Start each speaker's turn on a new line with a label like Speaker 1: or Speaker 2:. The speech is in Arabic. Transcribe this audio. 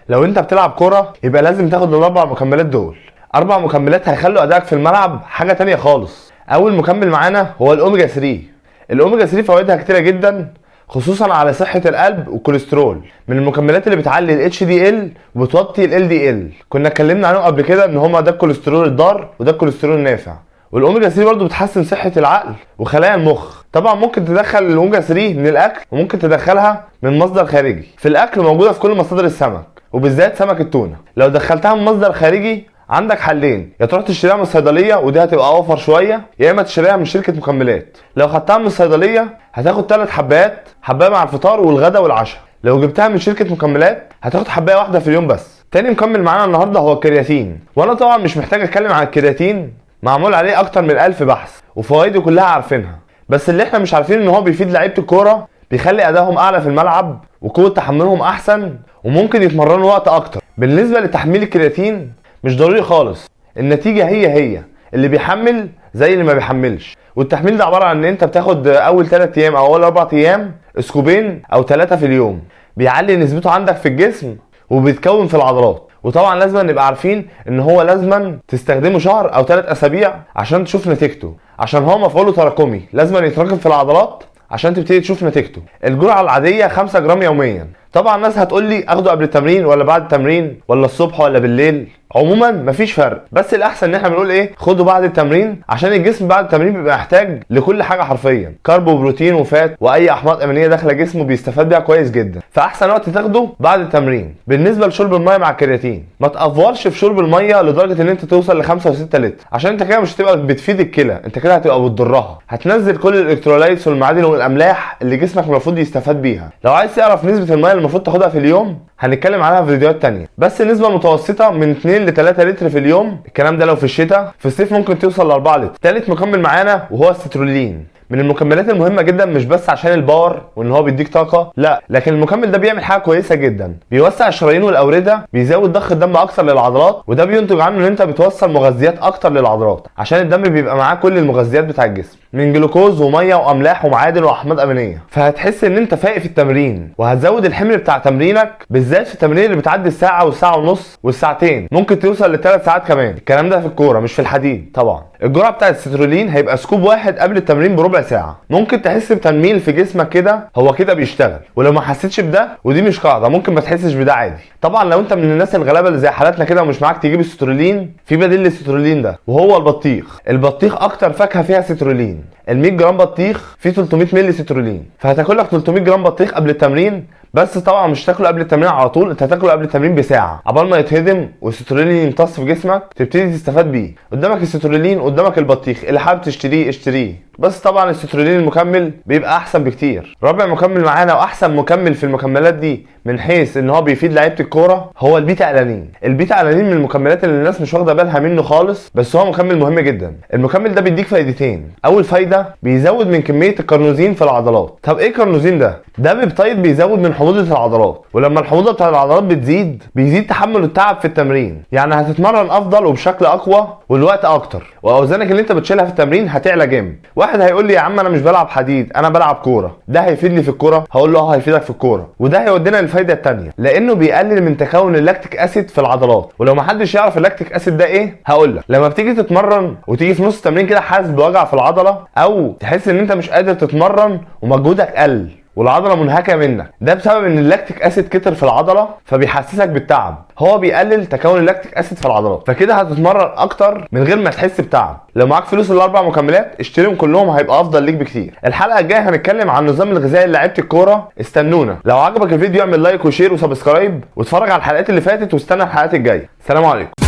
Speaker 1: لو انت بتلعب كوره يبقى لازم تاخد الاربع مكملات دول. اربع مكملات هيخلوا ادائك في الملعب حاجه تانية خالص. اول مكمل معانا هو الاوميجا 3. الاوميجا 3 فوائدها كتيره جدا، خصوصا على صحه القلب والكوليسترول. من المكملات اللي بتعلي الاتش دي ال وبتوطي ال دي ال. كنا اتكلمنا عنهم قبل كده ان هما ده الكوليسترول الضار وده الكوليسترول النافع. والاوميجا 3 برضو بتحسن صحه العقل وخلايا المخ. طبعا ممكن تدخل الاوميجا 3 من الاكل وممكن تدخلها من مصدر خارجي. في الاكل موجوده في كل مصادر السمك وبالذات سمك التونه. لو دخلتها من مصدر خارجي عندك حلين، يا تروح تشتريها من الصيدليه ودي هتبقى اوفر شويه، يا اما تشتريها من شركه مكملات. لو خدتها من الصيدليه هتاخد 3 حبات، حبايه مع الفطار والغداء والعشاء. لو جبتها من شركه مكملات هتاخد حبايه واحده في اليوم بس. تاني مكمل معانا النهارده هو الكرياتين، وانا طبعا مش محتاج اتكلم عن الكرياتين، معمول عليه اكتر من 1000 بحث وفوائده كلها عارفينها. بس اللي احنا مش عارفين ان هو بيفيد لعيبه الكوره، بيخلي ادائهم اعلى في الملعب وقوه تحملهم احسن وممكن يتمرنوا وقت اكتر. بالنسبه لتحميل الكرياتين مش ضروري خالص، النتيجه هي اللي بيحمل زي اللي ما بيحملش. والتحميل ده عباره عن ان انت بتاخد اول 3 ايام او اول 4 ايام سكوبين او 3 في اليوم، بيعلي نسبته عندك في الجسم وبيتكون في العضلات. وطبعا لازم نبقى عارفين ان هو لازم تستخدمه شهر او 3 اسابيع عشان تشوف نتيجته، عشان هو مفعوله تراكمي، لازم يتراكم في العضلات عشان تبتدي تشوف نتيجته. الجرعه العاديه 5 جرام يوميا. طبعا الناس هتقول لي اخده قبل التمرين ولا بعد التمرين ولا الصبح ولا بالليل. عموما مفيش فرق، بس الاحسن ان احنا بنقول ايه، خده بعد التمرين، عشان الجسم بعد التمرين بيبقى محتاج لكل حاجه حرفيا، كارب وبروتين وفات واي احماض امينيه داخله جسمه بيستفاد بيها كويس جدا. فاحسن وقت تاخده بعد التمرين. بالنسبه لشرب الميه مع الكرياتين، ما تافورش في شرب الميه لدرجه ان انت توصل ل 5 و6 لتر، عشان انت كده مش هتبقى بتفيد الكلى، انت كده هتبقى بتضرها، هتنزل كل الالكترولايتس والمعادن والاملاح اللي جسمك المفروض يستفاد بيها. لو عايز تعرف نسبه الميه اللي المفروض تاخدها في اليوم هنتكلم عنها في فيديوهات تانية، بس نسبه متوسطه من 2 ل 3 لتر في اليوم. الكلام ده لو في الشتاء، في الصيف ممكن توصل ل 4 لتر. تالت مكمل معانا وهو السترولين، من المكملات المهمه جدا، مش بس عشان الباور وان هو بيديك طاقه، لا، لكن المكمل ده بيعمل حاجه كويسه جدا، بيوسع الشرايين والاورده، بيزود ضخ الدم اكتر للعضلات، وده بينتج عنه ان انت بتوصل مغذيات اكتر للعضلات، عشان الدم بيبقى معاه كل المغذيات بتاع الجسم من جلوكوز وميه واملاح ومعادن واحماض امينيه. فهتحس ان انت فايق في التمرين، وهتزود الحمل بتاع تمرينك، بالذات في التمرين اللي بتعدي الساعه والساعه ونص والساعتين، ممكن توصل ل3 ساعات كمان. الكلام ده في الكوره مش في الحديد طبعا. الجرعه بتاعه السترولين هيبقى سكوب واحد قبل التمرين بربع ساعه. ممكن تحس بتنميل في جسمك كده، هو كده بيشتغل. ولو ما حسيتش بده، ودي مش قاعده، ممكن ما تحسش بده عادي. طبعا لو انت من الناس الغلابه اللي زي حالاتنا كده ومش معاك تجيب السترولين، في بديل للسترولين ده وهو البطيخ. البطيخ اكتر فاكهه فيها سترولين. ال 100 جرام بطيخ فيه 300 مللي سترولين، فهتاكل لك 300 جرام بطيخ قبل التمرين. بس طبعا مش تاكله قبل التمرين على طول، انت هتاكله قبل التمرين بساعه عبال ما يتهضم والسترولين يمتص في جسمك تبتدي تستفاد بيه. قدامك السترولين، قدامك البطيخ، اللي حابب تشتريه اشتريه، بس طبعا السترولين المكمل بيبقى احسن بكتير. رابع مكمل معانا واحسن مكمل في المكملات دي من حيث ان هو بيفيد لعيبه الكوره هو البيتا الانين. البيتا الانين من المكملات اللي الناس مش واخده بالها منه خالص، بس هو مكمل مهم جدا. المكمل ده بيديك فايدتين. اول فايده بيزود من كميه الكارنوزين في العضلات. طب ايه الكارنوزين ده؟ ده بيبتيض بيزود من حموضه العضلات، ولما الحموضه بتاع العضلات بتزيد بيزيد تحمل التعب في التمرين، يعني هتتمرن افضل وبشكل اقوى والوقت اكتر، واوزانك اللي انت بتشيلها في التمرين هتعلى جامد. واحد هيقول لي يا عم انا مش بلعب حديد، انا بلعب كوره، ده هيفيدني في الكوره؟ هقول له هيفيدك في الكوره. وده هيودينا للفايده الثانيه، لانه بيقلل من تكون اللاكتيك اسيد في العضلات. ولو ما حدش يعرف اللاكتيك اسيد ده ايه، هقول لك. لما بتيجي تتمرن وتيجي في نص التمرين كده حاسس بوجع في العضله، او تحس ان انت مش قادر تتمرن ومجهودك قل والعضله منهكه منك، ده بسبب ان اللاكتيك اسيد كتر في العضله فبيحسسك بالتعب. هو بيقلل تكون اللاكتيك اسيد في العضلات، فكده هتتمرن اكتر من غير ما تحس بتعب. لو معاك فلوس الاربع مكملات اشتريهم كلهم، هيبقى افضل ليك بكتير. الحلقه الجايه هنتكلم عن النظام الغذائي لعيبه الكوره، استنونا. لو عجبك الفيديو اعمل لايك وشير وسبسكرايب، واتفرج على الحلقات اللي فاتت واستنى الحلقات الجايه. سلام عليكم.